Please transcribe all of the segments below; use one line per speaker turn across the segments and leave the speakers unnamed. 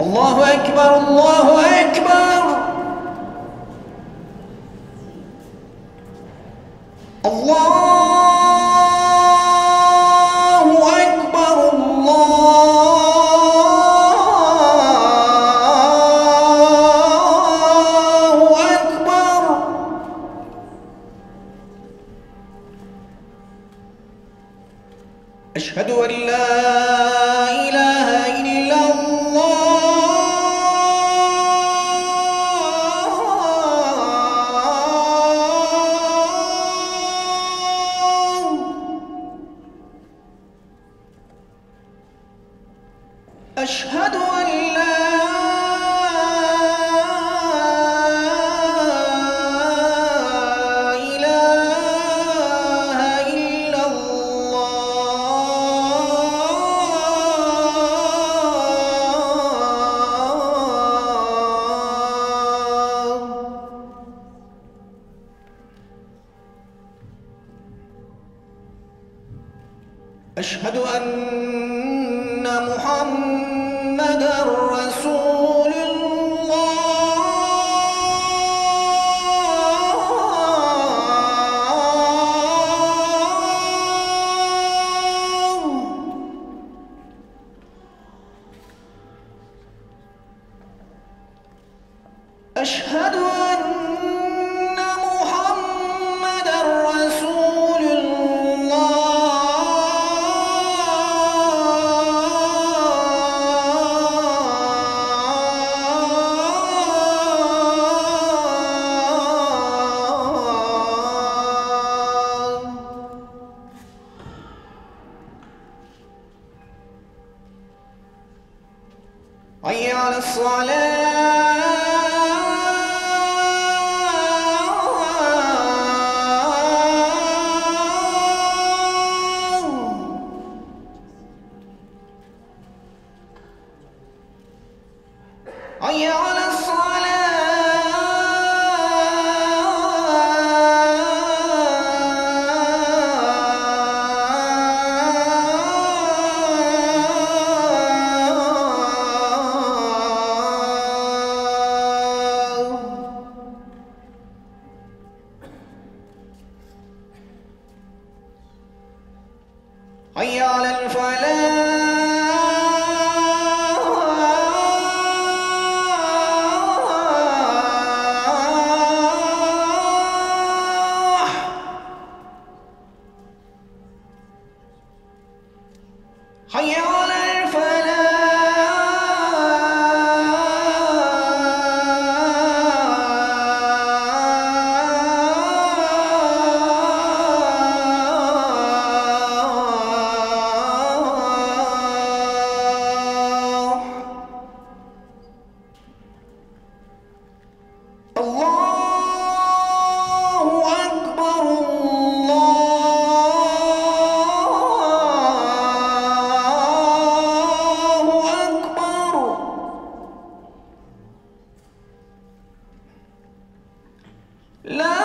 الله أكبر الله أكبر الله أكبر الله أكبر أشهد أن لا إله إلا الله أشهد أن لا إله إلا الله أشهد أن محمدًا رسول الله أشهد أن محمدًا رسول حي على الصلاة حي على حي على الفلاح حي على الله أكبر الله أكبر لا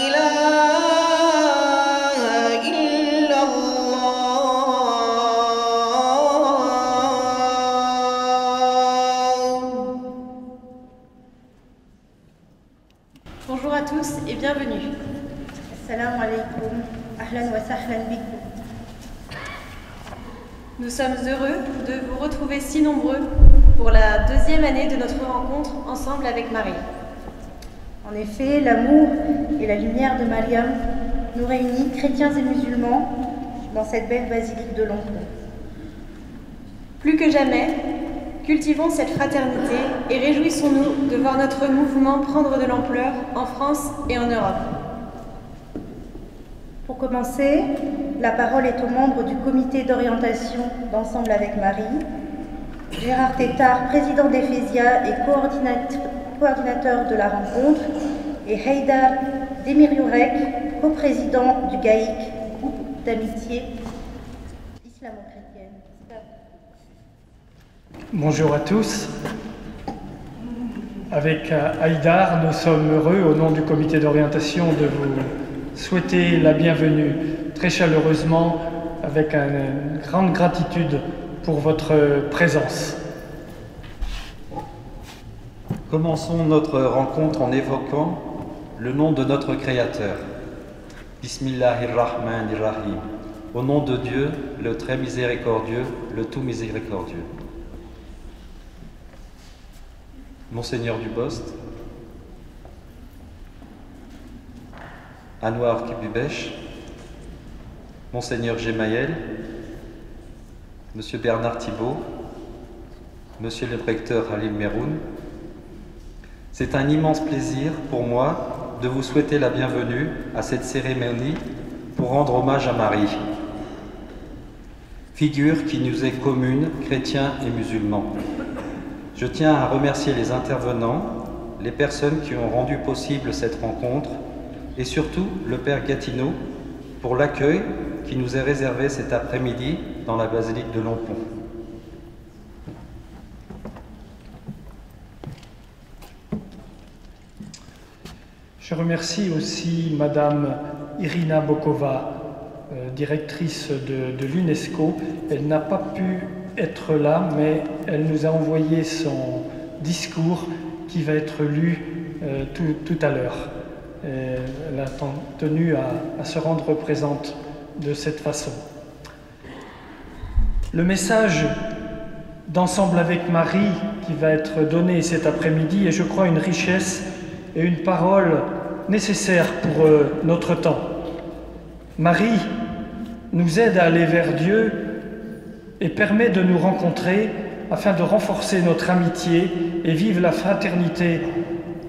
إله إلا الله.
Bonjour à tous et bienvenue.
Assalamu alaikum, ahlan wa sahlan bikum.
Nous sommes heureux de vous retrouver si nombreux pour la deuxième année de notre rencontre ensemble avec Marie.
En effet, l'amour et la lumière de Mariam nous réunit, chrétiens et musulmans, dans cette belle basilique de l'Oncle.
Plus que jamais, cultivons cette fraternité et réjouissons-nous de voir notre mouvement prendre de l'ampleur en France et en Europe.
Pour commencer, la parole est aux membres du comité d'orientation d'Ensemble avec Marie, Gérard Tétard, président d'Ephésia et coordinateur de la rencontre, et Haïdar Demiryorek, coprésident du GAIC, groupe d'amitié islamo-chrétienne.
Bonjour à tous. Avec Haïdar, nous sommes heureux, au nom du comité d'orientation, de vous souhaiter la bienvenue très chaleureusement avec une grande gratitude pour votre présence.
Commençons notre rencontre en évoquant le nom de notre Créateur. Bismillahirrahmanirrahim. Au nom de Dieu, le très miséricordieux, le tout miséricordieux. Monseigneur Dubost, Anouar Kibubèche, Monseigneur Gemayel, Monsieur Bernard Thibault, Monsieur le recteur Halil Meroun, c'est un immense plaisir pour moi de vous souhaiter la bienvenue à cette cérémonie pour rendre hommage à Marie, figure qui nous est commune, chrétiens et musulmans. Je tiens à remercier les intervenants, les personnes qui ont rendu possible cette rencontre et surtout le Père Gatineau pour l'accueil qui nous est réservé cet après-midi dans la basilique de Lompont.
Je remercie aussi Madame Irina Bokova, directrice de l'UNESCO. Elle n'a pas pu être là, mais elle nous a envoyé son discours qui va être lu tout à l'heure. Elle a tenu à se rendre présente de cette façon. Le message d'Ensemble avec Marie qui va être donné cet après-midi est, je crois, une richesse et une parole nécessaire pour notre temps. Marie nous aide à aller vers Dieu et permet de nous rencontrer afin de renforcer notre amitié et vivre la fraternité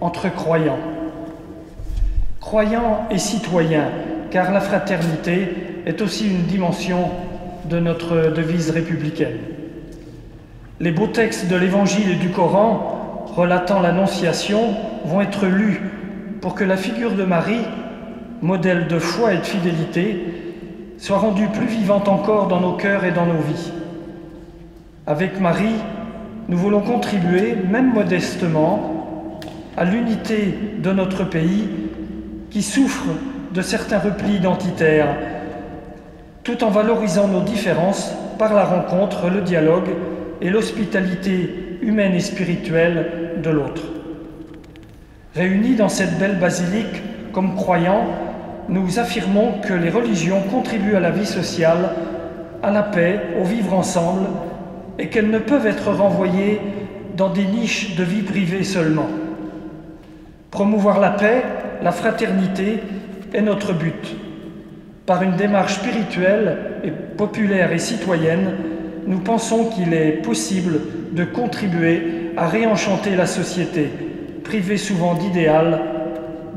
entre croyants. Croyants et citoyens, car la fraternité est aussi une dimension de notre devise républicaine. Les beaux textes de l'Évangile et du Coran relatant l'Annonciation vont être lus pour que la figure de Marie, modèle de foi et de fidélité, soit rendue plus vivante encore dans nos cœurs et dans nos vies. Avec Marie, nous voulons contribuer, même modestement, à l'unité de notre pays qui souffre de certains replis identitaires, tout en valorisant nos différences par la rencontre, le dialogue et l'hospitalité humaine et spirituelle de l'autre. Réunis dans cette belle basilique comme croyants, nous affirmons que les religions contribuent à la vie sociale, à la paix, au vivre ensemble, et qu'elles ne peuvent être renvoyées dans des niches de vie privée seulement. Promouvoir la paix, la fraternité est notre but. Par une démarche spirituelle et populaire et citoyenne, nous pensons qu'il est possible de contribuer à réenchanter la société, privée souvent d'idéal,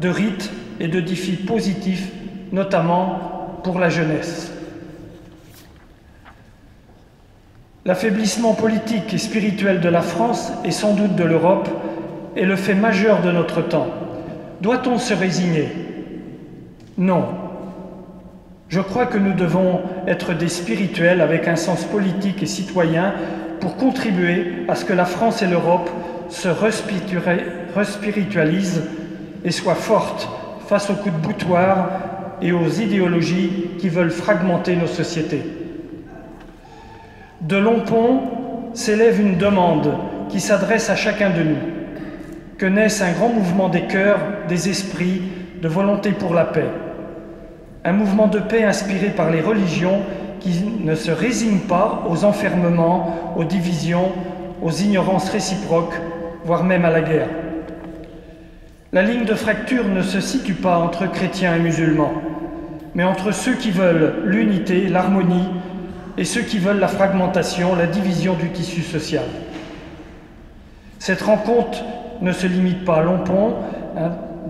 de rites et de défis positifs, notamment pour la jeunesse. L'affaiblissement politique et spirituel de la France et sans doute de l'Europe est le fait majeur de notre temps. Doit-on se résigner? Non. Je crois que nous devons être des spirituels avec un sens politique et citoyen pour contribuer à ce que la France et l'Europe se respiritualisent et soient fortes face aux coups de boutoir et aux idéologies qui veulent fragmenter nos sociétés. De Lompont s'élève une demande qui s'adresse à chacun de nous. Que naisse un grand mouvement des cœurs, des esprits, de volonté pour la paix. Un mouvement de paix inspiré par les religions qui ne se résignent pas aux enfermements, aux divisions, aux ignorances réciproques, voire même à la guerre. La ligne de fracture ne se situe pas entre chrétiens et musulmans, mais entre ceux qui veulent l'unité, l'harmonie, et ceux qui veulent la fragmentation, la division du tissu social. Cette rencontre ne se limite pas à Lompont,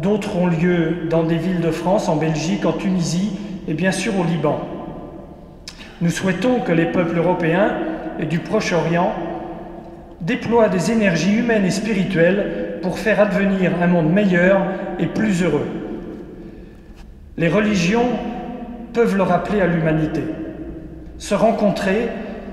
d'autres ont lieu dans des villes de France, en Belgique, en Tunisie et bien sûr au Liban. Nous souhaitons que les peuples européens et du Proche-Orient déploient des énergies humaines et spirituelles pour faire advenir un monde meilleur et plus heureux. Les religions peuvent le rappeler à l'humanité. Se rencontrer,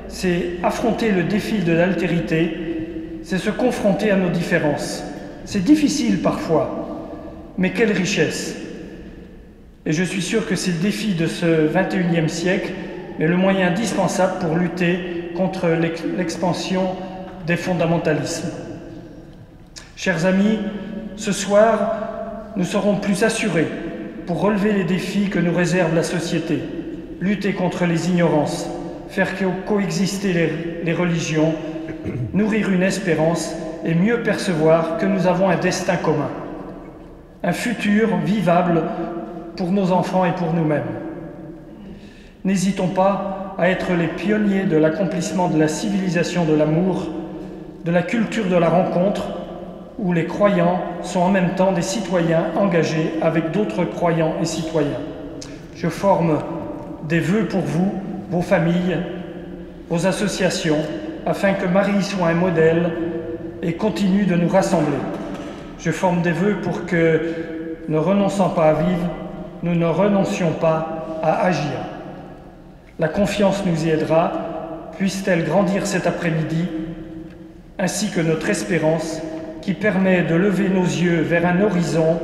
c'est affronter le défi de l'altérité, c'est se confronter à nos différences. C'est difficile parfois, mais quelle richesse! Et je suis sûr que c'est le défi de ce XXIe siècle mais le moyen indispensable pour lutter contre l'expansion des fondamentalismes. Chers amis, ce soir, nous serons plus assurés pour relever les défis que nous réserve la société, lutter contre les ignorances, faire coexister les religions, nourrir une espérance et mieux percevoir que nous avons un destin commun, un futur vivable pour nos enfants et pour nous-mêmes. N'hésitons pas à être les pionniers de l'accomplissement de la civilisation de l'amour, de la culture de la rencontre, où les croyants sont en même temps des citoyens engagés avec d'autres croyants et citoyens. Je forme des vœux pour vous, vos familles, vos associations, afin que Marie soit un modèle et continue de nous rassembler. Je forme des vœux pour que, ne renonçant pas à vivre, nous ne renoncions pas à agir. La confiance nous y aidera, puisse-t-elle grandir cet après-midi, ainsi que notre espérance qui permet de lever nos yeux vers un horizon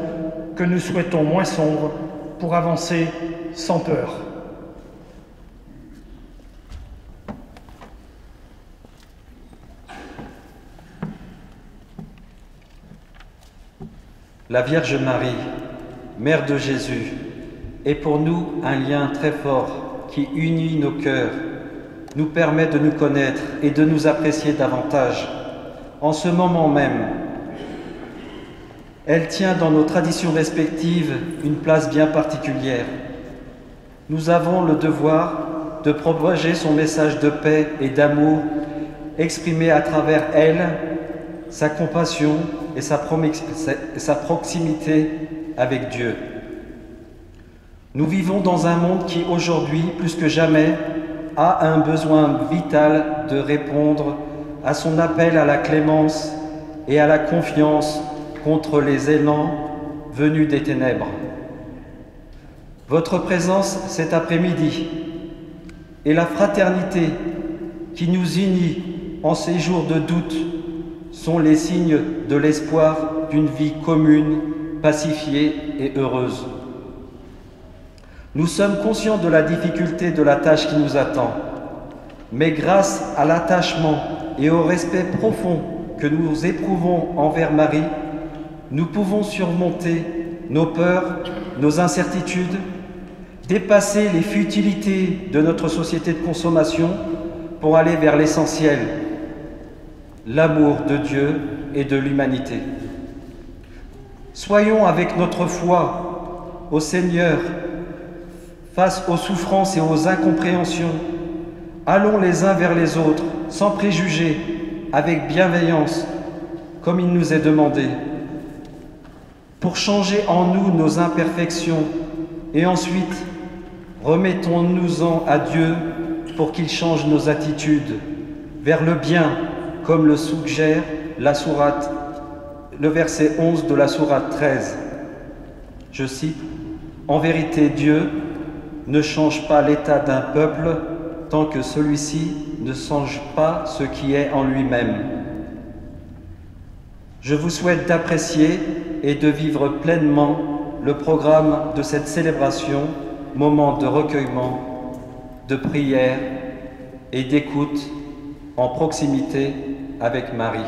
que nous souhaitons moins sombre pour avancer sans peur.
La Vierge Marie, Mère de Jésus, est pour nous un lien très fort qui unit nos cœurs, nous permet de nous connaître et de nous apprécier davantage. En ce moment même, elle tient dans nos traditions respectives une place bien particulière. Nous avons le devoir de propager son message de paix et d'amour, exprimé à travers elle, sa compassion et sa proximité avec Dieu. Nous vivons dans un monde qui, aujourd'hui, plus que jamais, a un besoin vital de répondre à son appel à la clémence et à la confiance contre les élans venus des ténèbres. Votre présence cet après-midi et la fraternité qui nous unit en ces jours de doute sont les signes de l'espoir d'une vie commune, pacifiée et heureuse. Nous sommes conscients de la difficulté de la tâche qui nous attend, mais grâce à l'attachement et au respect profond que nous éprouvons envers Marie, nous pouvons surmonter nos peurs, nos incertitudes, dépasser les futilités de notre société de consommation pour aller vers l'essentiel, l'amour de Dieu et de l'humanité. Soyons avec notre foi au Seigneur face aux souffrances et aux incompréhensions. Allons les uns vers les autres, sans préjugés, avec bienveillance, comme il nous est demandé, pour changer en nous nos imperfections, et ensuite, remettons-nous-en à Dieu pour qu'il change nos attitudes vers le bien, comme le suggère la sourate, le verset 11 de la sourate 13. Je cite, « En vérité, Dieu ne change pas l'état d'un peuple tant que celui-ci ne change pas ce qui est en lui-même. » Je vous souhaite d'apprécier et de vivre pleinement le programme de cette célébration, moment de recueillement, de prière et d'écoute en proximité avec Marie.